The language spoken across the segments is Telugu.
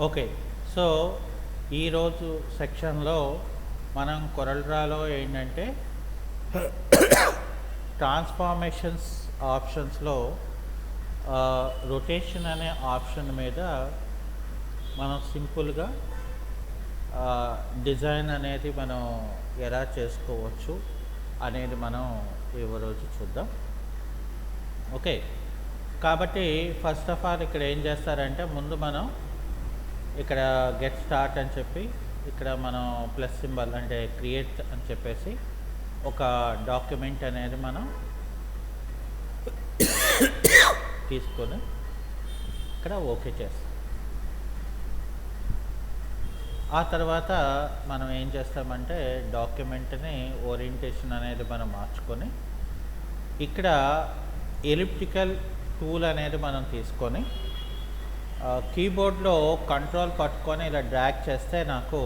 ఓకే. సో, ఈరోజు సెక్షన్‌లో మనం కొరల్‌డ్రాలో ఏంటంటే ట్రాన్స్‌ఫార్మేషన్స్ ఆప్షన్స్‌లో రొటేషన్ అనే ఆప్షన్ మీద మనం సింపుల్‌గా డిజైన్ అనేది మనం ఎలా చేసుకోవచ్చు అనేది మనం ఈరోజు చూద్దాం. ఓకే. కాబట్టి ఫస్ట్ ఆఫ్ ఆల్ ఇక్కడ ఏం చేస్తారంటే ముందు మనం ఇక్కడ గెట్ స్టార్ట్ అని చెప్పి ఇక్కడ మనం ప్లస్ సింబల్ అంటే క్రియేట్ అని చెప్పేసి ఒక డాక్యుమెంట్ అనేది మనం తీసుకొని ఇక్కడ ఓకే చేస్తాం. ఆ తర్వాత మనం ఏం చేస్తామంటే డాక్యుమెంట్ని ఓరియంటేషన్ అనేది మనం మార్చుకొని ఇక్కడ ఎలిప్టికల్ టూల్ అనేది మనం తీసుకొని కీబోర్డ్లో కంట్రోల్ పట్టుకొని ఇలా డ్రాగ్ చేస్తే నాకు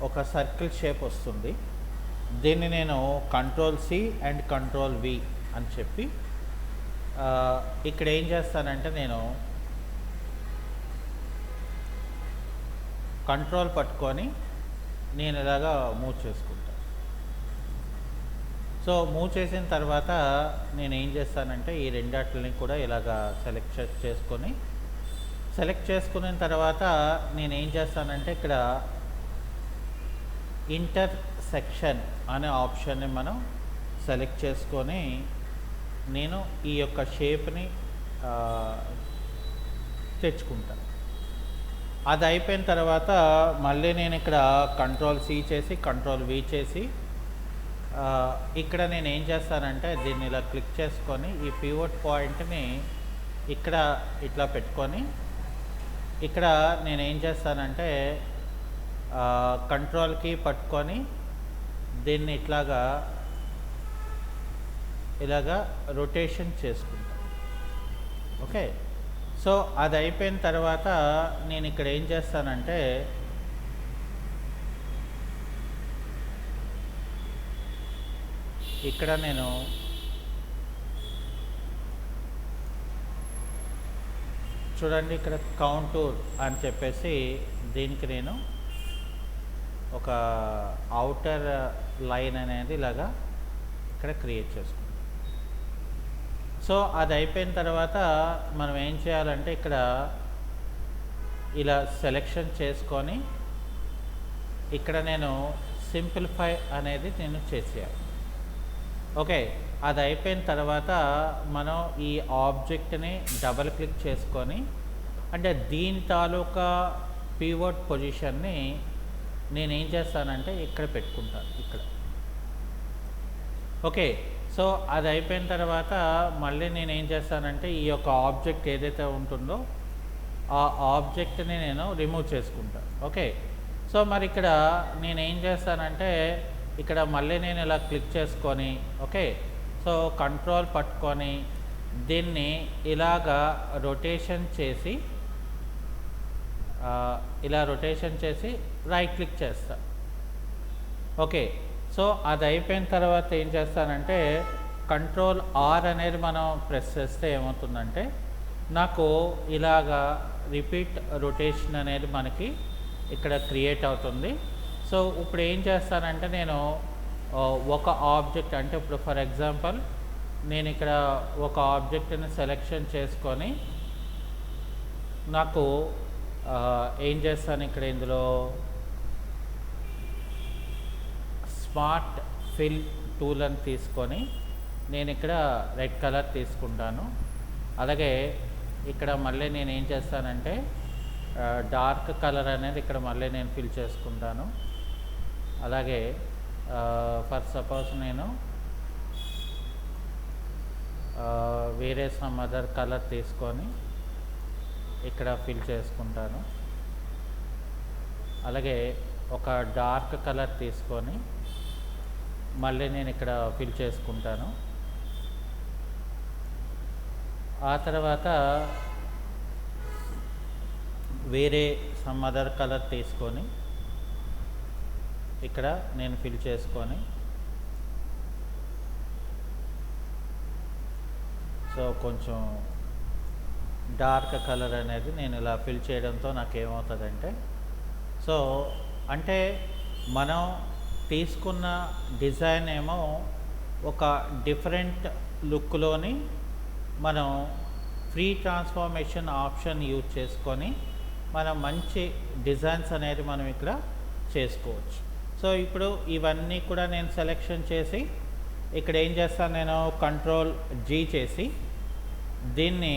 ఒక సర్కిల్ షేప్ వస్తుంది. దీన్ని నేను control C and control V అని చెప్పి ఇక్కడ ఏం చేస్తానంటే నేను కంట్రోల్ పట్టుకొని నేను ఇలాగా మూవ్ చేసుకుంటాను. సో మూవ్ చేసిన తర్వాత నేను ఏం చేస్తానంటే ఈ రెండాటిని కూడా ఇలాగా సెలెక్ట్ చేసుకున్న తర్వాత నేను ఏం చేస్తానంటే ఇక్కడ ఇంటర్సెక్షన్ అనే ఆప్షన్ని మనం సెలెక్ట్ చేసుకొని నేను ఈ యొక్క షేప్ని తెచ్చుకుంటాను. అది అయిపోయిన తర్వాత మళ్ళీ నేను ఇక్కడ కంట్రోల్ సి చేసి కంట్రోల్ వి చేసి ఇక్కడ నేను ఏం చేస్తానంటే దీన్ని ఇలా క్లిక్ చేసుకొని ఈ పివోట్ పాయింట్ని ఇక్కడ ఇట్లా పెట్టుకొని ఇక్కడ నేను ఏం చేస్తానంటే కంట్రోల్కి పట్టుకొని దీన్ని ఇలాగా రొటేషన్ చేసుకుంటాను. ఓకే. సో అది అయిపోయిన తర్వాత నేను ఇక్కడ ఏం చేస్తానంటే ఇక్కడ నేను చూడండి ఇక్కడ కౌంటూర్ అని చెప్పేసి దీనికి నేను ఒక అవుటర్ లైన్ అనేది ఇలాగా ఇక్కడ క్రియేట్ చేసుకుంటాం. సో అది అయిపోయిన తర్వాత మనం ఏం చేయాలంటే ఇక్కడ ఇలా సెలెక్షన్ చేసుకొని ఇక్కడ నేను సింప్లిఫై అనేది నేను చేసేయాలి. ఓకే. అది అయిపోయిన తర్వాత మనం ఈ ఆబ్జెక్ట్ని డబల్ క్లిక్ చేసుకొని అంటే దీని తాలూకా పివోట్ పొజిషన్ని నేనేం చేస్తానంటే ఇక్కడ పెట్టుకుంటాను ఇక్కడ. ఓకే. సో అది అయిపోయిన తర్వాత మళ్ళీ నేను ఏం చేస్తానంటే ఈ యొక్క ఆబ్జెక్ట్ ఏదైతే ఉంటుందో ఆ ఆబ్జెక్ట్ని నేను రిమూవ్ చేసుకుంటాను. ఓకే. సో మరి ఇక్కడ నేను ఏం చేస్తానంటే ఇక్కడ మళ్ళీ నేను ఇలా క్లిక్ చేసుకొని ఓకే. సో కంట్రోల్ పట్టుకొని దీన్ని ఇలాగా రొటేషన్ చేసి ఇలా రొటేషన్ చేసి రైట్ క్లిక్ చేస్తా. ఓకే. సో అది అయిపోయిన తర్వాత ఏం చేస్తానంటే కంట్రోల్ ఆర్ అనేది మనం ప్రెస్ చేస్తే ఏమవుతుందంటే నాకు ఇలాగా రిపీట్ రొటేషన్ అనేది మనకి ఇక్కడ క్రియేట్ అవుతుంది. సో ఇప్పుడు ఏం చేస్తానంటే నేను ఒక ఆబ్జెక్ట్ అంటే ఇప్పుడు ఫర్ ఎగ్జాంపుల్ నేను ఇక్కడ ఒక ఆబ్జెక్ట్ని సెలెక్షన్ చేసుకొని నాకు ఏం చేస్తాను ఇక్కడ ఇందులో స్మార్ట్ ఫిల్ టూల్ అని తీసుకొని నేను ఇక్కడ రెడ్ కలర్ తీసుకుంటాను. అలాగే ఇక్కడ మళ్ళీ నేను ఏం చేస్తానంటే డార్క్ కలర్ అనేది ఇక్కడ మళ్ళీ నేను ఫిల్ చేసుకుంటాను. అలాగే ఫర్ సపోజ్ నేను వేరే సమ్ అదర్ కలర్ తీసుకొని ఇక్కడ ఫిల్ చేసుకుంటాను. అలాగే ఒక డార్క్ కలర్ తీసుకొని మళ్ళీ నేను ఇక్కడ ఫిల్ చేసుకుంటాను. ఆ తర్వాత వేరే సమ్ అదర్ కలర్ తీసుకొని ఇక్కడ నేను ఫిల్ చేసుకొని సో కొంచెం డార్క్ కలర్ అనేది నేను ఇలా ఫిల్ చేయడంతో నాకు ఏమవుతుందంటే, సో అంటే మనం తీసుకున్న డిజైన్ ఏమో ఒక డిఫరెంట్ లుక్లోని మనం ఫ్రీ ట్రాన్స్ఫార్మేషన్ ఆప్షన్ యూజ్ చేసుకొని మనం మంచి డిజైన్స్ అనేది మనం ఇక్కడ చేసుకోవచ్చు. సో ఇప్పుడు ఇవన్నీ కూడా నేను సెలెక్షన్ చేసి ఇక్కడ ఏం చేస్తాను, నేను కంట్రోల్ జీ చేసి దీన్ని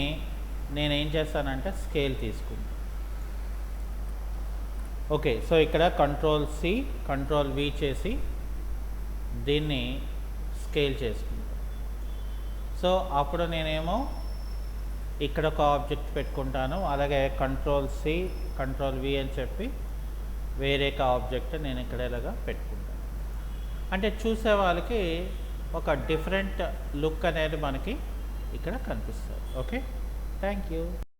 నేను ఏం చేస్తానంటే స్కేల్ తీసుకుంటాను. ఓకే, సో ఇక్కడ కంట్రోల్ సి కంట్రోల్ వి చేసి దీన్ని స్కేల్ చేసుకుంటాను. సో అప్పుడు నేనేమో ఇక్కడ ఒక ఆబ్జెక్ట్ పెట్టుకుంటాను, అలాగే కంట్రోల్ సి కంట్రోల్ వి అని చెప్పి వేరే ఒక ఆబ్జెక్ట్ నేను ఇక్కడ ఇలాగా పెట్టుకుంటాను. అంటే చూసే వాళ్ళకి ఒక డిఫరెంట్ లుక్ అనేది మనకి ఇక్కడ కనిపిస్తుంది. Okay, thank you.